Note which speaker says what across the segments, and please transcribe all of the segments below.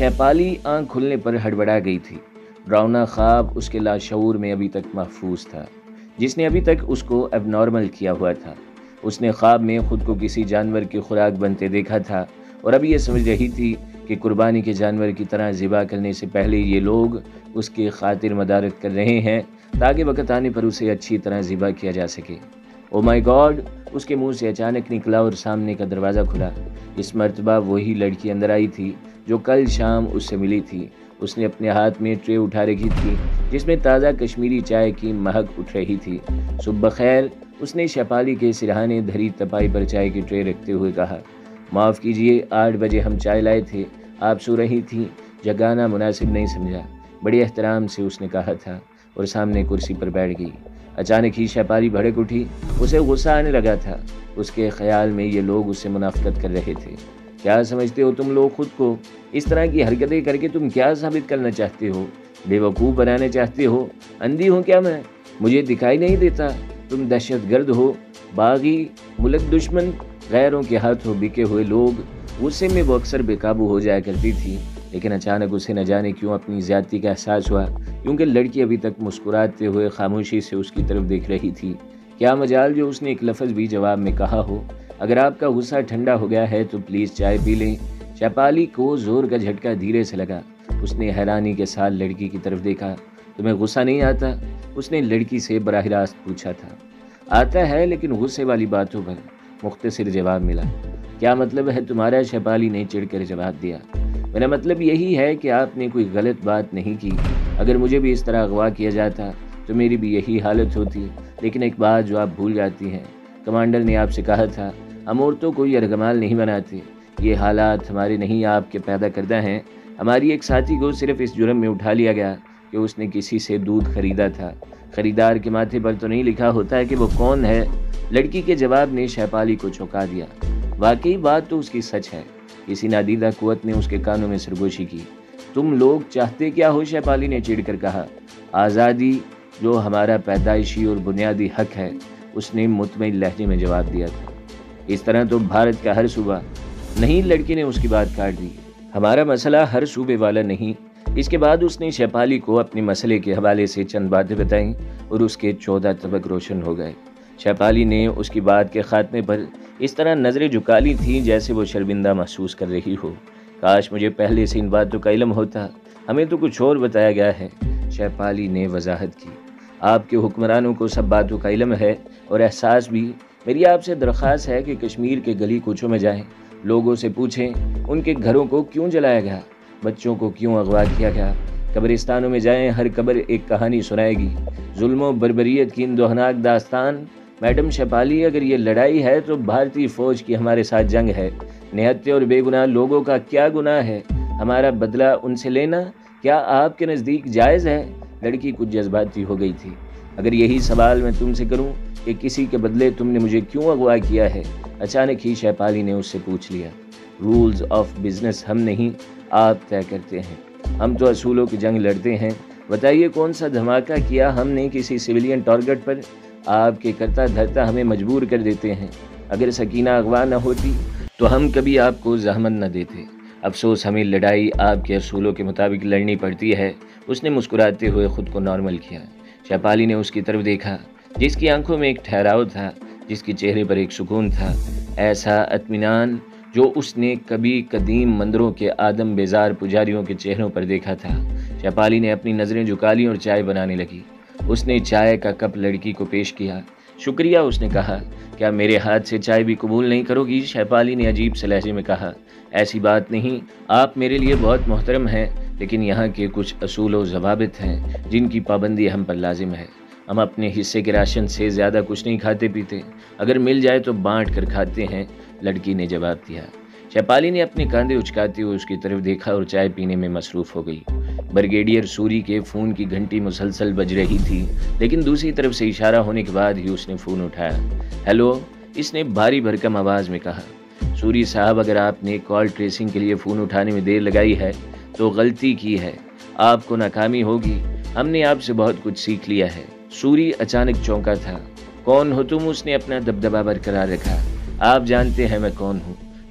Speaker 1: شیپالی آنکھ کھلنے پر ہڑبڑا گئی تھی۔ ڈراؤنا خواب اس کے لاشعور میں ابھی تک محفوظ تھا، جس نے ابھی تک اس کو اب نارمل کیا ہوا تھا۔ اس نے خواب میں خود کو کسی جانور کی خوراک بنتے دیکھا تھا اور ابھی یہ سمجھ رہی تھی کہ قربانی کے جانور کی طرح ذبح کرنے سے پہلے یہ لوگ اس کی خاطر مدارت کر رہے ہیں تاکہ وقت آنے پر اسے اچھی طرح ذبح کیا جا سکے۔ او مائی گاڈ! اس کے منہ سے اچانک نکلا اور سامنے کا دروازہ کھلا۔ اس مرتبہ وہی لڑکی اندر آئی تھی جو کل شام اس سے ملی تھی۔ اس نے اپنے ہاتھ میں ٹرے اٹھا رکھی تھی جس میں تازہ کشمیری چائے کی مہک اٹھ رہی تھی۔ صبح بخیر! اس نے شیپالی کے سرہانے دھری تپائی پر چائے کی ٹرے رکھتے ہوئے کہا۔ معاف کیجیے، 8 بجے ہم چائے لائے تھے، آپ سو رہی تھیں، جگانا مناسب نہیں سمجھا، بڑے احترام سے اس نے کہا تھا اور سامنے کرسی پر بیٹھ گئی۔ اچانک ہی شیپالی بھڑک اٹھی، اسے غصہ آنے لگا تھا۔ اس کے خیال میں یہ لوگ اس سے منافقت کر رہے تھے۔ کیا سمجھتے ہو تم لوگ خود کو؟ اس طرح کی حرکتیں کر کے تم کیا ثابت کرنا چاہتے ہو؟ بے وقوف بنانا چاہتے ہو؟ اندھی ہوں کیا میں؟ مجھے دکھائی نہیں دیتا؟ تم دہشت گرد ہو، باغی، ملک دشمن، غیروں کے ہاتھوں بکے ہوئے لوگ۔ غصے میں وہ اکثر بے قابو ہو جایا کرتی تھی، لیکن اچانک اسے نہ جانے کیوں اپنی زیادتی کا احساس ہوا، کیونکہ لڑکی ابھی تک مسکراتے ہوئے خاموشی سے اس کی طرف دیکھ رہی تھی۔ کیا مجال جو اس نے ایک لفظ بھی جواب میں کہا ہو۔ اگر آپ کا غصہ ٹھنڈا ہو گیا ہے تو پلیز چائے پی لیں۔ شیپالی کو زور کا جھٹکا دھیرے سے لگا۔ اس نے حیرانی کے ساتھ لڑکی کی طرف دیکھا۔ تمہیں غصہ نہیں آتا؟ اس نے لڑکی سے براہ راست پوچھا تھا۔ آتا ہے، لیکن غصے والی باتوں پر، مختصر جواب ملا۔ کیا مطلب ہے تمہارا؟ شیپالی نے چڑھ کر جواب دیا۔ میرا مطلب یہی ہے کہ آپ نے کوئی غلط بات نہیں کی۔ اگر مجھے بھی اس طرح اغوا کیا جاتا تو میری بھی یہی حالت ہوتی، لیکن ایک بات جو آپ بھول جاتی ہیں، کمانڈر نے آپ سے کہا تھا ہم عورتوں کو یرغمال نہیں بناتے۔ یہ حالات ہمارے نہیں، آپ کے پیدا کردہ ہیں۔ ہماری ایک ساتھی کو صرف اس جرم میں اٹھا لیا گیا کہ اس نے کسی سے دودھ خریدا تھا۔ خریدار کے ماتھے پر تو نہیں لکھا ہوتا ہے کہ وہ کون ہے۔ لڑکی کے جواب نے شیپالی کو چونکا دیا۔ واقعی بات تو اس کی سچ ہے۔ کسی نادیدہ قوت نے اس کے کانوں میں سرگوشی کی۔ تم لوگ چاہتے کیا ہو؟ شیپالی نے چڑھ کر کہا۔ آزادی، جو ہمارا پیدائشی اور بنیادی حق ہے، اس نے مطمئن لہجے میں جواب دیا تھا۔ اس طرح تو بھارت کا ہر صوبہ نہیں، لڑکی نے اس کی بات کاٹ دی۔ ہمارا مسئلہ ہر صوبے والا نہیں۔ اس کے بعد اس نے شیپالی کو اپنے مسئلے کے حوالے سے چند باتیں بتائیں اور اس کے 14 طبق روشن ہو گئے۔ شیپالی نے اس کی بات کے خاتمے پر اس طرح نظریں جھکا لی تھیں جیسے وہ شرمندہ محسوس کر رہی ہو۔ کاش مجھے پہلے سے ان باتوں کا علم ہوتا، ہمیں تو کچھ اور بتایا گیا ہے، شیپالی نے وضاحت کی۔ آپ کے حکمرانوں کو سب باتوں کا علم ہے اور احساس بھی۔ میری آپ سے درخواست ہے کہ کشمیر کے گلی کوچوں میں جائیں، لوگوں سے پوچھیں ان کے گھروں کو کیوں جلایا گیا، بچوں کو کیوں اغوا کیا گیا۔ قبرستانوں میں جائیں، ہر قبر ایک کہانی سنائے گی، ظلم و بربریت کی اندوہناک داستان۔ میڈم شیپالی، اگر یہ لڑائی ہے تو بھارتی فوج کی ہمارے ساتھ جنگ ہے۔ نہتے اور بے گناہ لوگوں کا کیا گناہ ہے ہمارا بدلہ ان سے لینا؟ کیا آپ کے نزدیک جائز ہے؟ لڑکی کچھ جذباتی ہو گئی تھی۔ اگر یہی سوال میں تم سے کروں کہ کسی کے بدلے تم نے مجھے کیوں اغوا کیا ہے؟ اچانک ہی شیپالی نے اس سے پوچھ لیا۔ رولز آف بزنس ہم نہیں، آپ طے کرتے ہیں، ہم تو اصولوں کی جنگ لڑتے ہیں۔ بتائیے کون سا دھماکہ کیا ہم نے کسی سویلین ٹارگٹ پر؟ آپ کے کرتا دھرتا ہمیں مجبور کر دیتے ہیں۔ اگر سکینہ اغوا نہ ہوتی تو ہم کبھی آپ کو زحمت نہ دیتے۔ افسوس ہمیں لڑائی آپ کے اصولوں کے مطابق لڑنی پڑتی ہے۔ اس نے مسکراتے ہوئے خود کو نارمل کیا۔ شیپالی نے اس کی طرف دیکھا، جس کی آنکھوں میں ایک ٹھہراؤ تھا، جس کے چہرے پر ایک سکون تھا، ایسا اطمینان جو اس نے کبھی قدیم مندروں کے آدم بیزار پجاریوں کے چہروں پر دیکھا تھا۔ شیپالی نے اپنی نظریں جھکا لیں اور چائے بنانے لگی۔ اس نے چائے کا کپ لڑکی کو پیش کیا۔ شکریہ، اس نے کہا۔ کیا میرے ہاتھ سے چائے بھی قبول نہیں کرو گی؟ شیپالی نے عجیب سے لہجے میں کہا۔ ایسی بات نہیں، آپ میرے لیے بہت محترم ہیں، لیکن یہاں کے کچھ اصول و ضوابط ہیں جن کی پابندی ہم پر لازم ہے۔ ہم اپنے حصے کے راشن سے زیادہ کچھ نہیں کھاتے پیتے، اگر مل جائے تو بانٹ کر کھاتے ہیں، لڑکی نے جواب دیا۔ شیپالی نے اپنے کاندھے اچکاتے ہوئے اس کی طرف دیکھا اور چائے پینے میں مصروف ہو گئی۔ بریگیڈیئر سوری کے فون کی گھنٹی مسلسل بج رہی تھی، لیکن دوسری طرف سے اشارہ ہونے کے بعد ہی اس نے فون اٹھایا۔ ہیلو، اس نے بھاری بھرکم آواز میں کہا۔ سوری صاحب، اگر آپ نے کال ٹریسنگ کے لیے فون اٹھانے میں دیر لگائی ہے تو غلطی کی ہے، آپ کو ناکامی ہوگی، ہم نے آپ سے بہت کچھ سیکھ لیا ہے۔ سوری اچانک چونکا تھا۔ کون ہو تم؟ اس نے اپنا دبدبہ برقرار رکھا۔ آپ جانتے ہیں میں کون ہوں،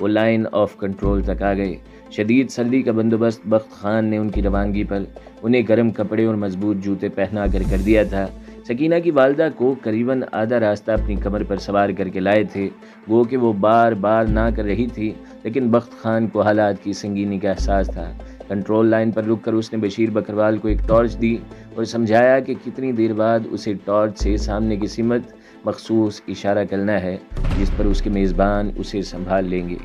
Speaker 1: وہ لائن آف کنٹرول تک آ گئے۔ شدید سردی کا بندوبست بخت خان نے ان کی روانگی پر انہیں گرم کپڑے اور مضبوط جوتے پہنا کر دیا تھا۔ سکینہ کی والدہ کو قریباً آدھا راستہ اپنی کمر پر سوار کر کے لائے تھے، وہ کہ وہ بار بار نہ کر رہی تھی، لیکن بخت خان کو حالات کی سنگینی کا احساس تھا۔ کنٹرول لائن پر رک کر اس نے بشیر بکروال کو ایک ٹارچ دی اور سمجھایا کہ کتنی دیر بعد اسے ٹارچ سے سامنے کی سمت مخصوص اشارہ کرنا ہے جس پر اس کے میزبان اسے سنبھال لیں گے۔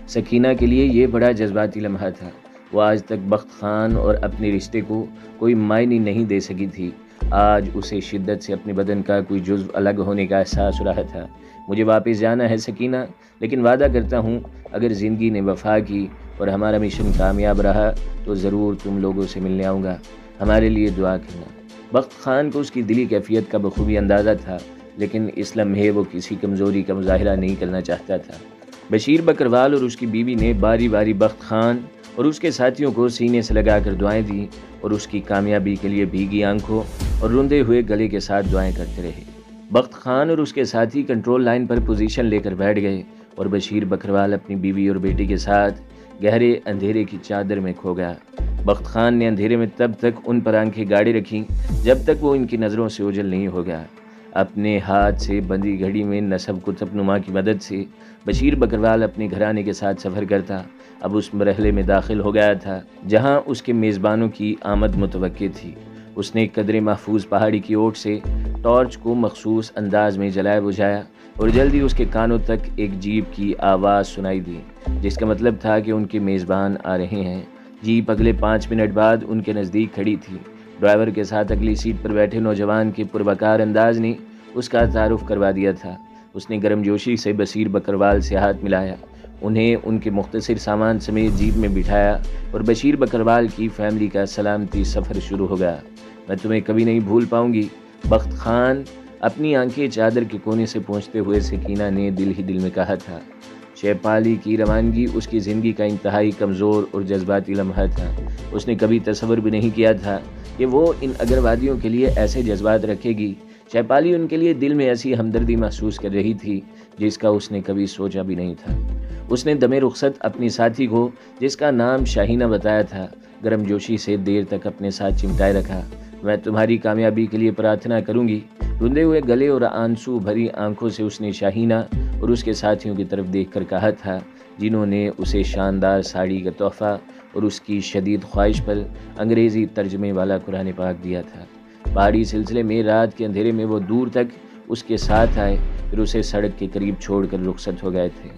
Speaker 1: سکینہ کے لیے یہ بڑا جذباتی لمحہ تھا۔ وہ آج تک بخت خان اور اپنے رشتے کو کوئی معنی نہیں دے سکی تھی۔ آج اسے شدت سے اپنے بدن کا کوئی جزو الگ ہونے کا احساس ہو رہا تھا۔ مجھے واپس جانا ہے سکینہ، لیکن وعدہ کرتا ہوں اگر زندگی نے وفا کی اور ہمارا مشن کامیاب رہا تو ضرور تم لوگوں سے ملنے آؤں گا۔ ہمارے لیے دعا کرنا۔ بخت خان کو اس کی دلی کیفیت کا بخوبی اندازہ تھا، لیکن اس لمحے وہ کسی کمزوری کا مظاہرہ نہیں کرنا چاہتا تھا۔ بشیر بکروال اور اس کی بیوی نے باری باری بخت خان اور اس کے ساتھیوں کو سینے سے لگا کر دعائیں دیں اور اس کی کامیابی کے لیے بھیگی آنکھوں اور روندے ہوئے گلے کے ساتھ دعائیں کرتے رہے۔ بخت خان اور اس کے ساتھی کنٹرول لائن پر پوزیشن لے کر بیٹھ گئے اور بشیر بکروال اپنی بیوی اور بیٹی کے ساتھ گہرے اندھیرے کی چادر میں کھو گیا۔ بخت خان نے اندھیرے میں تب تک ان پر آنکھیں گاڑی رکھیں جب تک وہ ان کی نظروں سے اوجھل نہیں ہو گیا۔ اپنے ہاتھ سے بندھی گھڑی میں نصب کتب نما کی مدد سے بشیر بکروال اپنے گھرانے کے ساتھ سفر کرتا اب اس مرحلے میں داخل ہو گیا تھا جہاں اس کے میزبانوں کی آمد متوقع تھی۔ اس نے قدرے محفوظ پہاڑی کی اوٹ سے ٹارچ کو مخصوص انداز میں جلایا بجھایا اور جلدی اس کے کانوں تک ایک جیپ کی آواز سنائی دی، جس کا مطلب تھا کہ ان کے میزبان آ رہے ہیں۔ جیپ اگلے 5 منٹ بعد ان کے نزدیک کھڑی تھی۔ ڈرائیور کے ساتھ اگلی سیٹ پر بیٹھے نوجوان کے پروقار انداز نے اس کا تعارف کروا دیا تھا۔ اس نے گرم جوشی سے بشیر بکروال سے ہاتھ ملایا، انہیں ان کے مختصر سامان سمیت جیپ میں بٹھایا اور بشیر بکروال کی فیملی کا سلامتی سفر شروع ہو گیا۔ میں تمہیں کبھی نہیں بھول پاؤں گی، بخت خان اپنی آنکھیں چادر کے کونے سے پوچھتے ہوئے سکینہ نے دل ہی دل میں کہا تھا۔ شیپالی کی روانگی اس کی زندگی کا انتہائی کمزور اور جذباتی لمحہ تھا۔ اس نے کبھی تصور بھی نہیں کیا تھا کہ وہ ان اگروادیوں کے لیے ایسے جذبات رکھے گی۔ شیپالی ان کے لیے دل میں ایسی ہمدردی محسوس کر رہی تھی جس کا اس نے کبھی سوچا بھی نہیں تھا۔ اس نے دم رخصت اپنی ساتھی کو، جس کا نام شاہینہ بتایا تھا، گرم جوشی سے دیر تک اپنے ساتھ چمٹائے رکھا۔ میں تمہاری کامیابی کے لیے پرارتھنا کروں گی۔ روندے ہوئے گلے اور آنسو بھری آنکھوں سے اس نے شاہینہ اور اس کے ساتھیوں کی طرف دیکھ کر کہا تھا، جنہوں نے اسے شاندار ساڑی کا تحفہ اور اس کی شدید خواہش پر انگریزی ترجمے والا قرآن پاک دیا تھا۔ پہاڑی سلسلے میں رات کے اندھیرے میں وہ دور تک اس کے ساتھ آئے، پھر اسے سڑک کے قریب چھوڑ کر رخصت ہو گئے تھے۔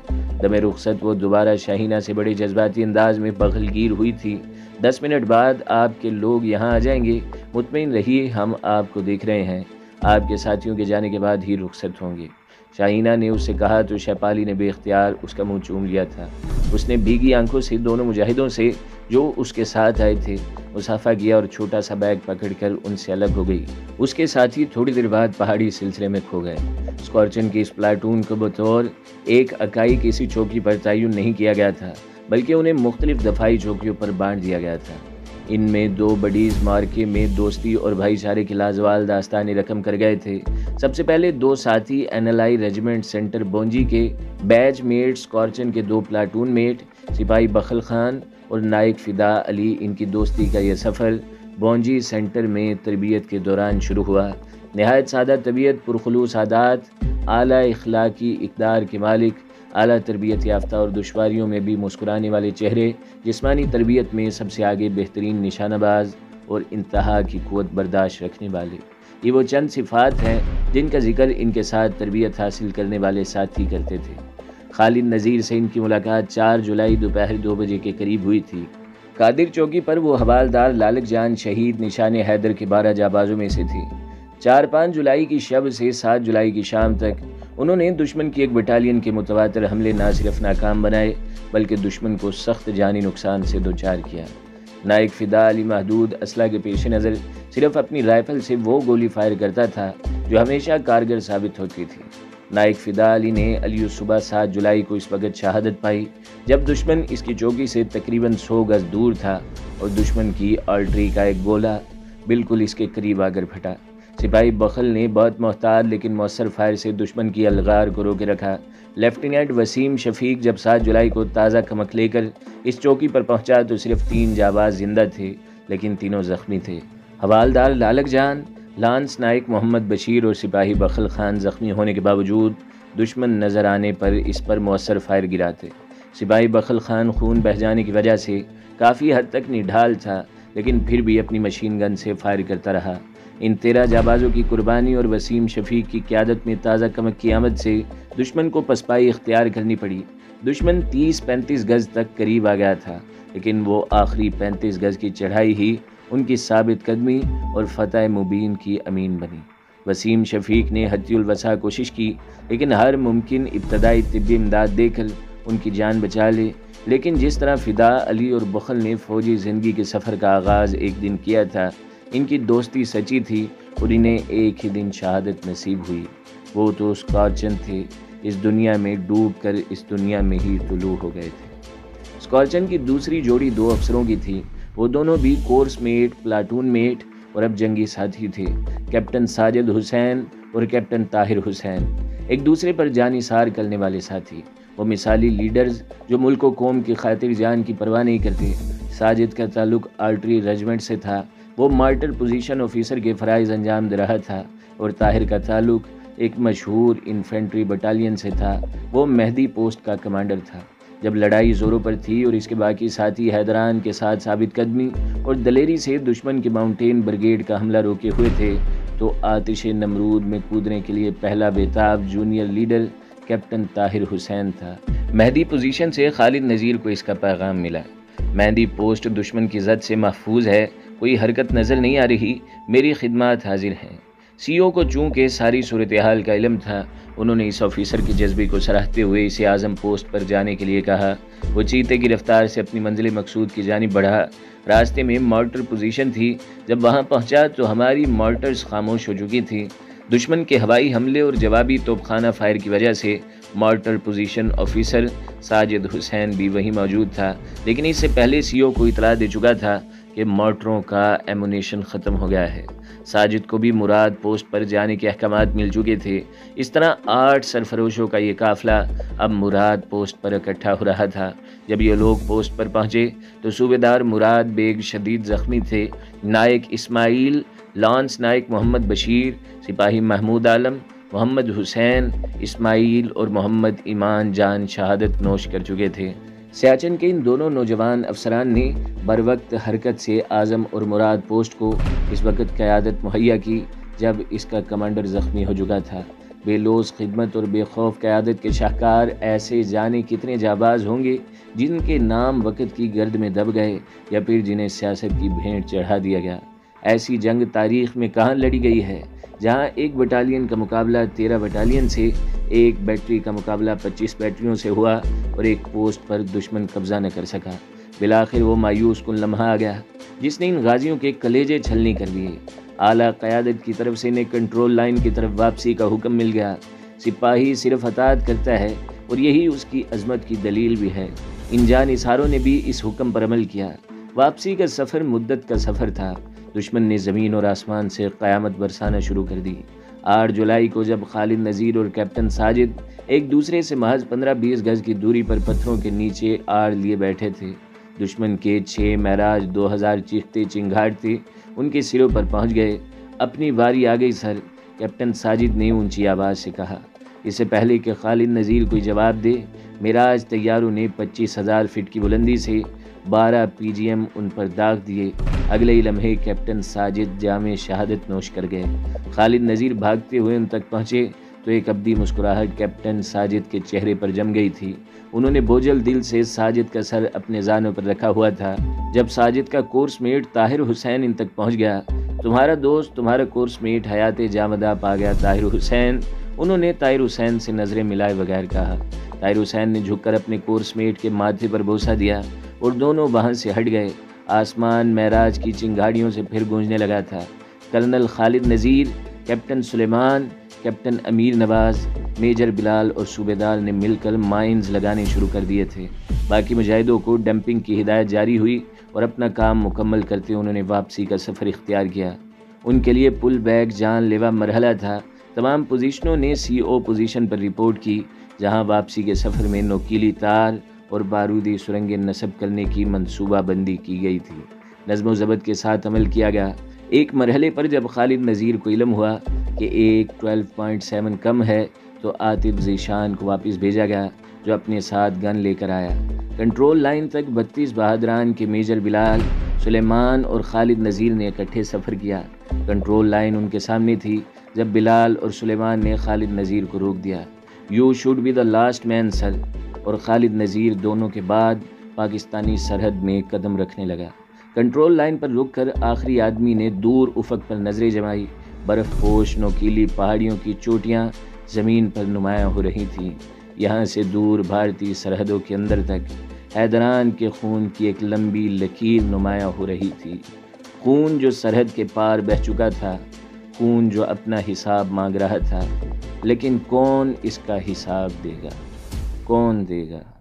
Speaker 1: دم رخصت وہ دوبارہ شاہینہ سے بڑے جذباتی انداز میں بغل گیر ہوئی تھی۔ 10 منٹ بعد آپ کے لوگ یہاں آ جائیں گے، مطمئن رہیے، ہم آپ کو دیکھ رہے ہیں۔ آپ کے ساتھیوں کے جانے کے بعد ہی رخصت ہوں گے۔ شاہینہ نے اس سے کہا تو شیپالی نے بے اختیار اس کا منہ چوم لیا تھا۔ اس نے بھیگی آنکھوں سے دونوں مجاہدوں سے جو اس کے ساتھ آئے تھے مصافحہ کیا اور چھوٹا سا بیگ پکڑ کر ان سے الگ ہو گئی۔ اس کے ساتھی تھوڑی دیر بعد پہاڑی سلسلے میں کھو گئے۔ اسکارچن کی اس پلاٹون کو بطور ایک اکائی کسی چوکی پر تعین نہیں کیا گیا تھا، بلکہ انہیں مختلف دفاعی چوکیوں پر بانٹ دیا گیا تھا۔ ان میں 2 بڈیز مارکے میں دوستی اور بھائی چارے کی لازوال داستانیں رقم کر گئے تھے۔ سب سے پہلے 2 ساتھی NLI ریجیمنٹ سینٹر بونجی کے بیچ میٹ، اسکارچن کے 2 پلاٹون میٹ سپاہی بخل خان اور نائک فدا علی، ان کی دوستی کا یہ سفر بونجی سینٹر میں تربیت کے دوران شروع ہوا۔ نہایت سادہ طبیعت، پرخلوص عادات، اعلیٰ اخلاقی اقدار کے مالک، اعلیٰ تربیت یافتہ اور دشواریوں میں بھی مسکرانے والے چہرے، جسمانی تربیت میں سب سے آگے بہترین نشانہ باز اور انتہا کی قوت برداشت رکھنے والے، یہ وہ چند صفات ہیں جن کا ذکر ان کے ساتھ تربیت حاصل کرنے والے ساتھی کرتے تھے۔ خالد نذیر سے ان کی ملاقات 4 جولائی دوپہر 2 بجے کے قریب ہوئی تھی۔ قادر چوکی پر وہ حوالدار لالک جان شہید نشان حیدر کے 12 جانبازوں میں سے تھی۔ 4-5 جولائی کی شب سے 7 جولائی کی شام تک انہوں نے دشمن کی ایک بٹالین کے متواتر حملے نہ صرف ناکام بنائے بلکہ دشمن کو سخت جانی نقصان سے دوچار کیا۔ نائک فدا علی محدود اسلحہ کے پیش نظر صرف اپنی رائفل سے وہ گولی فائر کرتا تھا جو ہمیشہ کارگر ثابت ہوتی تھی۔ نائک فدا علی نے صبح 7 جولائی کو اس وقت شہادت پائی جب دشمن اس کی چوکی سے تقریباً 100 گز دور تھا اور دشمن کی آرٹری کا ایک گولہ بالکل اس کے قریب آ کر پھٹا۔ سپاہی بخل نے بہت محتاط لیکن مؤثر فائر سے دشمن کی الغار کو روکے رکھا۔ لیفٹیننٹ وسیم شفیق جب 7 جولائی کو تازہ کمک لے کر اس چوکی پر پہنچا تو صرف 3 جانباز زندہ تھے، لیکن تینوں زخمی تھے۔ حوالدار لالک جان، لانس نائک محمد بشیر اور سپاہی بخل خان زخمی ہونے کے باوجود دشمن نظر آنے پر اس پر مؤثر فائر گراتے۔ سپاہی بخل خان خون بہہ جانے کی وجہ سے کافی حد تک نڈھال تھا، لیکن پھر بھی اپنی مشین گن سے فائر کرتا رہا۔ ان 13 جانبازوں کی قربانی اور وسیم شفیق کی قیادت میں تازہ کمک کی آمد سے دشمن کو پسپائی اختیار کرنی پڑی۔ دشمن 30-35 گز تک قریب آ گیا تھا، لیکن وہ آخری 35 گز کی چڑھائی ہی ان کی ثابت قدمی اور فتح مبین کی امین بنی۔ وسیم شفیق نے حتی الوسع کوشش کی، لیکن ہر ممکن ابتدائی طبی امداد دے کر ان کی جان بچا لی، لیکن جس طرح فدا، علی اور بخل نے فوجی زندگی کے سفر کا آغاز ایک دن کیا تھا، ان کی دوستی سچی تھی اور انہیں ایک ہی دن شہادت نصیب ہوئی۔ وہ تو اسکارچن تھے، اس دنیا میں ڈوب کر اس دنیا میں ہی طلوع ہو گئے تھے۔ اسکارچن کی دوسری جوڑی 2 افسروں کی تھی، وہ دونوں بھی کورس میٹ، پلاٹون میٹ اور اب جنگی ساتھی تھے۔ کیپٹن ساجد حسین اور کیپٹن طاہر حسین ایک دوسرے پر جان نثار کرنے والے ساتھی، وہ مثالی لیڈرز جو ملک و قوم کی خاطر جان کی پرواہ نہیں کرتے۔ ساجد کا تعلق آرٹری ریجمنٹ سے تھا، وہ مارٹر پوزیشن آفیسر کے فرائض انجام دے رہا تھا، اور طاہر کا تعلق ایک مشہور انفینٹری بٹالین سے تھا، وہ مہدی پوسٹ کا کمانڈر تھا۔ جب لڑائی زوروں پر تھی اور اس کے باقی ساتھی حیدران کے ساتھ ثابت قدمی اور دلیری سے دشمن کے ماؤنٹین بریگیڈ کا حملہ روکے ہوئے تھے، تو آتش نمرود میں کودنے کے لیے پہلا بےتاب جونیئر لیڈر کیپٹن طاہر حسین تھا۔ مہدی پوزیشن سے خالد نذیر کو اس کا پیغام ملا: مہدی پوسٹ دشمن کی زد سے محفوظ ہے، کوئی حرکت نظر نہیں آ رہی، میری خدمات حاضر ہیں۔ سی او کو چونکہ ساری صورتحال کا علم تھا، انہوں نے اس آفیسر کے جذبے کو سراہتے ہوئے اسے اعظم پوسٹ پر جانے کے لیے کہا۔ وہ چیتے کی رفتار سے اپنی منزل مقصود کی جانب بڑھا۔ راستے میں مارٹر پوزیشن تھی، جب وہاں پہنچا تو ہماری مارٹرز خاموش ہو چکی تھی۔ دشمن کے ہوائی حملے اور جوابی توپ خانہ فائر کی وجہ سے مارٹر پوزیشن آفیسر ساجد حسین بھی وہیں موجود تھا، لیکن اس سے پہلے سی او کو اطلاع دے چکا تھا کہ مارٹروں کا ایمونیشن ختم ہو گیا ہے۔ ساجد کو بھی مراد پوسٹ پر جانے کے احکامات مل چکے تھے۔ اس طرح 8 سرفروشوں کا یہ قافلہ اب مراد پوسٹ پر اکٹھا ہو رہا تھا۔ جب یہ لوگ پوسٹ پر پہنچے تو صوبیدار مراد بیگ شدید زخمی تھے، نائک اسماعیل، لانس نائک محمد بشیر، سپاہی محمود عالم، محمد حسین، اسماعیل اور محمد ایمان جان شہادت نوش کر چکے تھے۔ سیاچن کے ان دونوں نوجوان افسران نے بروقت حرکت سے اعظم اور مراد پوسٹ کو اس وقت قیادت مہیا کی جب اس کا کمانڈر زخمی ہو چکا تھا۔ بے لوث خدمت اور بے خوف قیادت کے شاہکار ایسے جانے کتنے جانباز ہوں گے جن کے نام وقت کی گرد میں دب گئے یا پھر جنہیں سیاست کی بھینٹ چڑھا دیا گیا۔ ایسی جنگ تاریخ میں کہاں لڑی گئی ہے جہاں ایک بٹالین کا مقابلہ 13 بٹالین سے، ایک بیٹری کا مقابلہ 25 بیٹریوں سے ہوا اور ایک پوسٹ پر دشمن قبضہ نہ کر سکا۔ بالآخر وہ مایوس کن لمحہ آ گیا جس نے ان غازیوں کے کلیجے چھلنی کر دیے۔ اعلیٰ قیادت کی طرف سے انہیں کنٹرول لائن کی طرف واپسی کا حکم مل گیا۔ سپاہی صرف اطاعت کرتا ہے اور یہی اس کی عظمت کی دلیل بھی ہے۔ ان جانثاروں نے بھی اس حکم پر عمل کیا۔ واپسی کا سفر مدت کا سفر تھا۔ دشمن نے زمین اور آسمان سے قیامت برسانا شروع کر دی۔ 8 جولائی کو جب خالد نذیر اور کیپٹن ساجد ایک دوسرے سے محض 15-20 گز کی دوری پر پتھروں کے نیچے آڑ لیے بیٹھے تھے، دشمن کے 6 معراج 2000 چیختے چنگھاڑتے ان کے سروں پر پہنچ گئے۔ اپنی باری آ گئی سر، کیپٹن ساجد نے اونچی آواز سے کہا۔ اس سے پہلے کہ خالد نذیر کوئی جواب دے، معراج طیاروں نے 25,000 فٹ کی بلندی سے 12 پی جی ایم ان پر داغ دیے۔ اگلے ہی لمحے کیپٹن ساجد جامِ شہادت نوش کر گئے۔ خالد نذیر بھاگتے ہوئے ان تک پہنچے تو ایک ابدی مسکراہٹ کیپٹن ساجد کے چہرے پر جم گئی تھی۔ انہوں نے بوجھل دل سے ساجد کا سر اپنے زانوں پر رکھا ہوا تھا۔ جب ساجد کا کورس میٹ طاہر حسین ان تک پہنچ گیا: تمہارا دوست، تمہارا کورس میٹ حیات جامدہ پا گیا طاہر حسین، انہوں نے طاہر حسین سے نظریں ملائے بغیر کہا۔ طاہر حسین نے جھک کر اپنے کورس میٹ کے ماتھے پر بوسہ دیا اور دونوں وہاں سے ہٹ گئے۔ آسمان معراج کی چنگاڑیوں سے پھر گونجنے لگا تھا۔ کرنل خالد نذیر، کیپٹن سلیمان، کیپٹن امیر نواز، میجر بلال اور صوبیدار نے مل کر مائنز لگانے شروع کر دیے تھے۔ باقی مجاہدوں کو ڈمپنگ کی ہدایت جاری ہوئی اور اپنا کام مکمل کرتے انہوں نے واپسی کا سفر اختیار کیا۔ ان کے لیے پل بیک جان لیوا مرحلہ تھا۔ تمام پوزیشنوں نے CO پوزیشن پر رپورٹ کی، جہاں واپسی کے سفر میں نوکیلی تار اور بارودی سرنگیں نصب کرنے کی منصوبہ بندی کی گئی تھی۔ نظم و ضبط کے ساتھ عمل کیا گیا۔ ایک مرحلے پر جب خالد نذیر کو علم ہوا کہ ایک 12.7 کم ہے تو عاطف ذیشان کو واپس بھیجا گیا، جو اپنے ساتھ گن لے کر آیا۔ کنٹرول لائن تک 32 بہادران کے میجر بلال، سلیمان اور خالد نذیر نے اکٹھے سفر کیا۔ کنٹرول لائن ان کے سامنے تھی جب بلال اور سلیمان نے خالد نذیر کو روک دیا۔ "You should be the last man sir", اور خالد نذیر دونوں کے بعد پاکستانی سرحد میں قدم رکھنے لگا۔ کنٹرول لائن پر رک کر آخری آدمی نے دور افق پر نظریں جمائی۔ برف پوش نوکیلی پہاڑیوں کی چوٹیاں زمین پر نمایاں ہو رہی تھیں۔ یہاں سے دور بھارتی سرحدوں کے اندر تک حیدران کے خون کی ایک لمبی لکیر نمایاں ہو رہی تھی۔ خون جو سرحد کے پار بہہ چکا تھا، خون جو اپنا حساب مانگ رہا تھا، لیکن کون اس کا حساب دے گا؟ کون دے گا؟